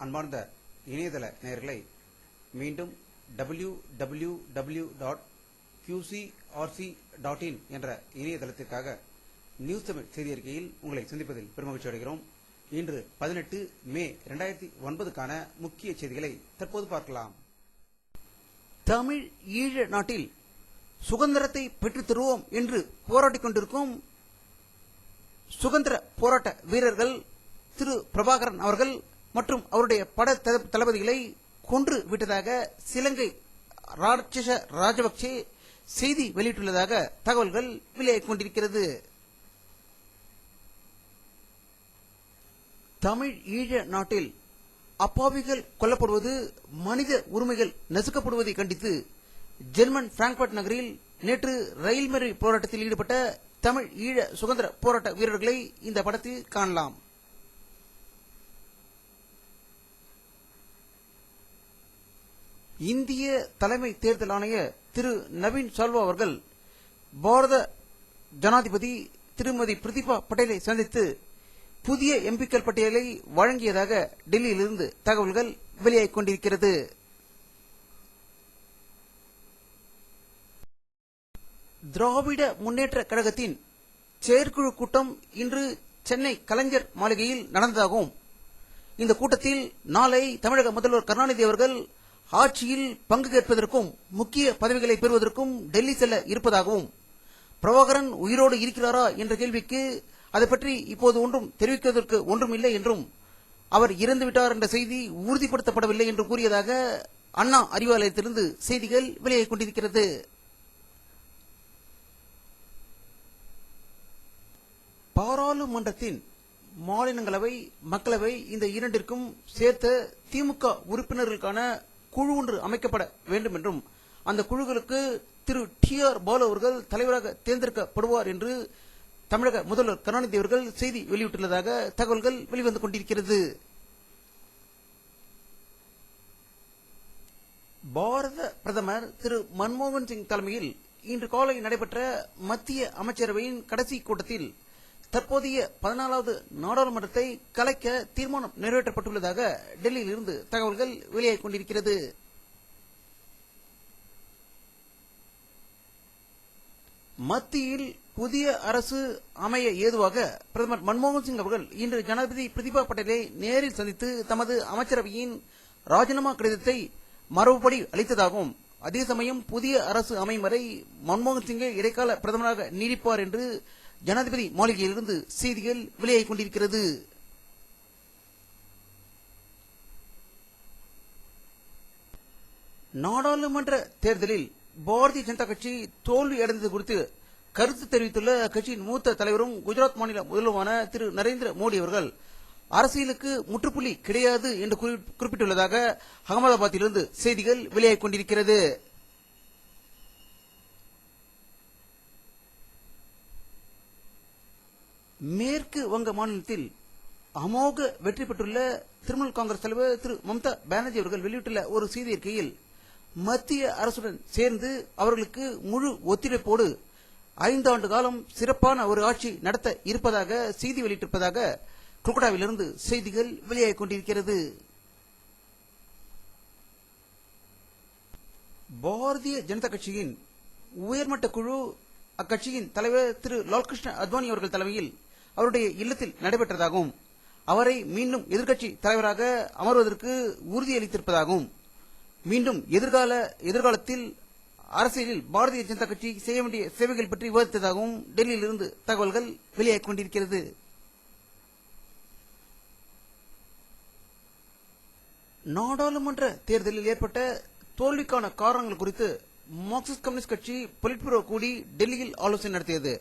அன்பார்ந்த இணையதள நேயர்களை மீண்டும் www.qcrc.in என்ற இணையதளத்திற்காக நியூஸ் தமிழ் செய்தி அறிக்கையில் உங்களை சந்திப்பதில் பெருமகிழ்ச்சி அடைகிறோம். இன்று 18 மே 2009க்கான முக்கிய செய்திகளை தற்போது பார்க்கலாம். தமிழ் ஈழ நாட்டில் சுதந்திரத்தை பெற்றுத் தருவோம் என்று போராடிக் கொண்டிருக்கும் சுதந்திர போராட்ட வீரர்கள் திரு பிரபாகரன் அவர்கள் மற்றும் அவருடைய பட தளபதிகளை கொன்று விட்டதாக இலங்கை ராஜபக்சே செய்தி வெளியிட்டுள்ளதாக தகவல்கள் வெளியாகிக் கொண்டிருக்கிறது. தமிழ் ஈழ நாட்டில் அப்பாவிகள் கொல்லப்படுவது, மனித உரிமைகள் நசுக்கப்படுவதை கண்டித்து ஜெர்மன் பிராங்க்பர்ட் நகரில் நேற்று ரயில் மறியல் போராட்டத்தில் ஈடுபட்ட தமிழ் ஈழ சுதந்திர போராட்ட வீரர்களை இந்த படத்தில் காணலாம். இந்திய தலைமை தேர்தல் ஆணையர் திரு நவீன் சால்வா அவர்கள் பாரத ஜனாதிபதி திருமதி பிரதிபா பட்டேலை சந்தித்து புதிய எம்பிக்கள் பட்டியலை வழங்கியதாக டெல்லியிலிருந்து தகவல்கள் வெளியாகிக் கொண்டிருக்கிறது. திராவிட முன்னேற்ற கழகத்தின் செயற்குழு கூட்டம் இன்று சென்னை கலைஞர் மாளிகையில் நடந்ததாகவும், இந்த கூட்டத்தில் நாளை தமிழக முதல்வர் கருணாநிதி அவர்கள் ஆட்சியில் பங்கு கேட்பதற்கும் முக்கிய பதவிகளை பெறுவதற்கும் டெல்லி செல்ல இருப்பதாகவும், பிரபாகரன் உயிரோடு இருக்கிறாரா என்ற கேள்விக்கு அதை பற்றி இப்போது ஒன்றும் தெரிவிப்பதற்கு ஒன்றும் இல்லை என்றும், அவர் இறந்துவிட்டார் என்ற செய்தி உறுதிப்படுத்தப்படவில்லை என்று கூறியதாக அண்ணா அறிவாலயத்திலிருந்து செய்திகள் வெளியாகிக் கொண்டிருக்கிறது. பாராளுமன்றத்தின் மாநிலங்களவை மக்களவை இந்த இரண்டிற்கும் சேர்த்த திமுக உறுப்பினர்களுக்கான குழு ஒன்று அமைக்கப்பட வேண்டும் என்றும், அந்த குழுக்களுக்கு திரு TR பாலு அவர்கள் தலைவராக தேர்ந்தெடுக்கப்படுவார் என்று தமிழக முதல்வர் கருணாநிதி அவர்கள் செய்தி வெளியிட்டுள்ளதாக தகவல்கள் வெளிவந்து கொண்டிருக்கிறது. பாரத பிரதமர் திரு மன்மோகன் சிங் தலைமையில் இன்று காலை நடைபெற்ற மத்திய அமைச்சரவையின் கடைசி கூட்டத்தில் தற்போதைய 14வது நாடாளுமன்றத்தை கலைக்க தீர்மானம் நிறைவேற்றப்பட்டுள்ளதாக டெல்லியில் இருந்து தகவல்கள் வெளியாகிக் கொண்டிருக்கிறது. மத்தியில் புதிய அரசு அமைய ஏதுவாக பிரதமர் மன்மோகன் சிங் அவர்கள் இன்று ஜனாதிபதி பிரதிபா பட்டேலை நேரில் சந்தித்து தமது அமைச்சரவையின் ராஜினாமா கடிதத்தை மரபுப்படி அளித்ததாகவும், அதே சமயம் புதிய அரசு அமையும் வரை மன்மோகன் சிங்கை இடைக்கால பிரதமராக நீடிப்பார் என்று ஜனாதிபதி மாளிகையிலிருந்து செய்திகள் வெளியாகிக் கொண்டிருக்கிறது. நாடாளுமன்ற தேர்தலில் பாரதிய ஜனதா கட்சி தோல்வி அடைந்தது குறித்து கருத்து தெரிவித்துள்ள கட்சியின் மூத்த தலைவரும் குஜராத் மாநில முதல்வருமான திரு நரேந்திர மோடி அவர்கள் அரசியலுக்கு முற்றுப்புள்ளி கிடையாது என்று குறிப்பிட்டுள்ளதாக அகமதாபாத்திலிருந்து செய்திகள் வெளியாகிக் கொண்டிருக்கிறது. மேற்கு வங்க மாநிலத்தில் அமோக வெற்றி பெற்றுள்ள திரிணாமுல் காங்கிரஸ் தலைவர் திரு மம்தா பானர்ஜி அவர்கள் வெளியிட்டுள்ள ஒரு செய்தி அறிக்கையில், மத்திய அரசுடன் சேர்ந்து அவர்களுக்கு முழு ஒத்துழைப்போடு 5 ஆண்டு காலம் சிறப்பான ஒரு ஆட்சி நடத்த இருப்பதாக செய்தி வெளியிட்டிருப்பதாக கொல்கத்தாவிலிருந்து செய்திகள் வெளியாகிக் கொண்டிருக்கிறது. பாரதிய ஜனதா கட்சியின் உயர்மட்ட குழு அக்கட்சியின் தலைவர் திரு லால்கிருஷ்ண அத்வானி அவர்கள் தலைமையில் அவருடைய இல்லத்தில் நடைபெற்றதாகவும், அவரை மீண்டும் எதிர்க்கட்சி தலைவராக அமர்வதற்கு உறுதியளித்திருப்பதாகவும், மீண்டும் எதிர்காலத்தில் அரசியலில் பாரதிய ஜனதா கட்சி செய்ய வேண்டிய சேவைகள் பற்றி விவாதித்ததாகவும் டெல்லியில் இருந்து தகவல்கள் வெளியாகிக் கொண்டிருக்கிறது. நாடாளுமன்ற தேர்தலில் ஏற்பட்ட தோல்விக்கான காரணங்கள் குறித்து மார்க்சிஸ்ட் கம்யூனிஸ்ட் கட்சி பொலிட் பியூரோ கூடி டெல்லியில் ஆலோசனை நடத்தியது.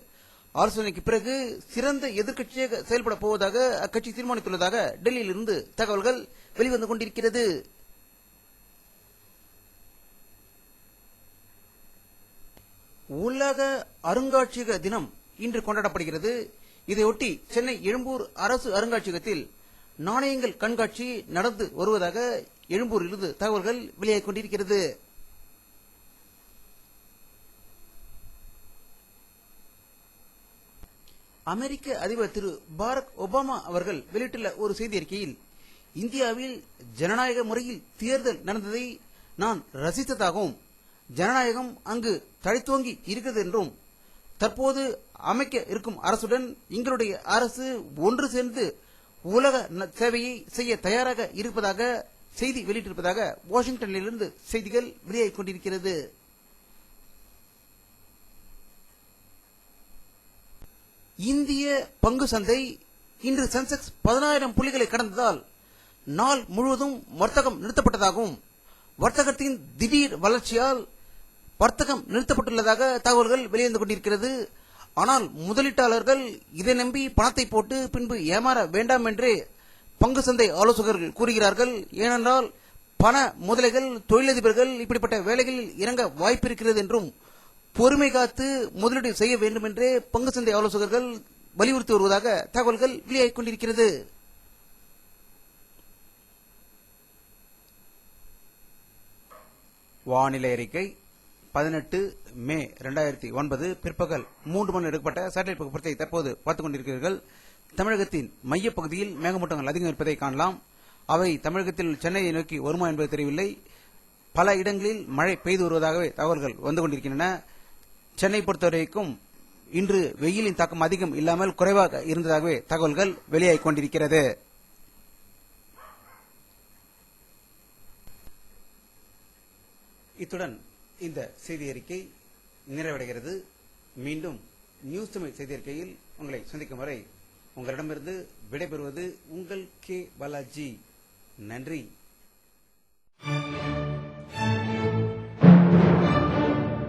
ஆலோசனைக்கு பிறகு சிறந்த எதிர்க்கட்சியாக செயல்பட போவதாக அக்கட்சி தீர்மானித்துள்ளதாக டெல்லியில் இருந்து தகவல்கள் வெளிவந்து கொண்டிருக்கிறது. உலக அருங்காட்சியக தினம் இன்று கொண்டாடப்படுகிறது. இதையொட்டி சென்னை எழும்பூர் அரசு அருங்காட்சியகத்தில் நாணயங்கள் கண்காட்சி நடந்து வருவதாக எழும்பூரிலிருந்து தகவல்கள் வெளியாகிக் கொண்டிருக்கிறது. அமெரிக்க அதிபர் திரு பாரக் ஒபாமா அவர்கள் வெளியிட்டுள்ள ஒரு செய்தி அறிக்கையில், இந்தியாவில் ஜனநாயக முறையில் தேர்தல் நடந்ததை நான் ரசித்ததாகவும் ஜனநாயகம் அங்கு தழைத்தோங்கி இருக்கிறது என்றும் தற்போது அமைக்க இருக்கும் அரசுடன் எங்களுடைய அரசு ஒன்று சேர்ந்து உலக சேவையை செய்ய தயாராக இருப்பதாக செய்தி வெளியிட்டிருப்பதாக வாஷிங்டனிலிருந்து செய்திகள் வெளியாகிக் கொண்டிருக்கிறது. இந்திய பங்கு சந்தை இன்று சென்செக்ஸ் 10,000 புள்ளிகளை கடந்ததால் நாள் முழுவதும் வர்த்தகம் நிறுத்தப்பட்டதாகவும் வர்த்தகத்தின் திடீர் வளர்ச்சியால் வர்த்தகம் நிறுத்தப்பட்டுள்ளதாக தகவல்கள் வெளிவந்து கொண்டிருக்கிறது. ஆனால் முதலீட்டாளர்கள் இதை நம்பி பணத்தை போட்டு பின்பு ஏமாற வேண்டாம் என்றே பங்கு சந்தை ஆலோசகர்கள் கூறுகிறார்கள். ஏனென்றால் பண முதலைகள் தொழிலதிபர்கள் இப்படிப்பட்ட வேலைகளில் இறங்க வாய்ப்பிருக்கிறது என்றும் பொறுமை காத்து முதலீடு செய்ய வேண்டும் என்றே பங்கு சந்தை ஆலோசகர்கள் வலியுறுத்தி வருவதாக தகவல்கள் வெளியாகிக் கொண்டிருக்கிறது. வானிலை அறிக்கை 18 மே 2009 பிற்பகல் 3 மணி எடுக்கப்பட்ட சேட்டலைட் புகைப்படத்தை தற்போது பார்த்துக் கொண்டிருக்கிறீர்கள். தமிழகத்தின் மையப்பகுதியில் மேகமூட்டங்கள் அதிகம் இருப்பதை காணலாம். அவை தமிழகத்தில் சென்னையை நோக்கி வருமா என்பது தெரியவில்லை. பல இடங்களில் மழை பெய்து வருவதாகவே தகவல்கள் வந்து கொண்டிருக்கின்றன. சென்னை பொறுத்தவரைக்கும் இன்று வெயிலின் தாக்கம் அதிகம் இல்லாமல் குறைவாக இருந்ததாகவே தகவல்கள் வெளியாகிக் கொண்டிருக்கிறது. இத்துடன் இந்த செய்தி அறிக்கை நிறைவடைகிறது. மீண்டும் நியூஸ் தமிழ் செய்தி அறிக்கையில் உங்களை சந்திக்கும் வரை உங்களிடமிருந்து விடைபெறுவது உங்கள் கே பாலாஜி. நன்றி.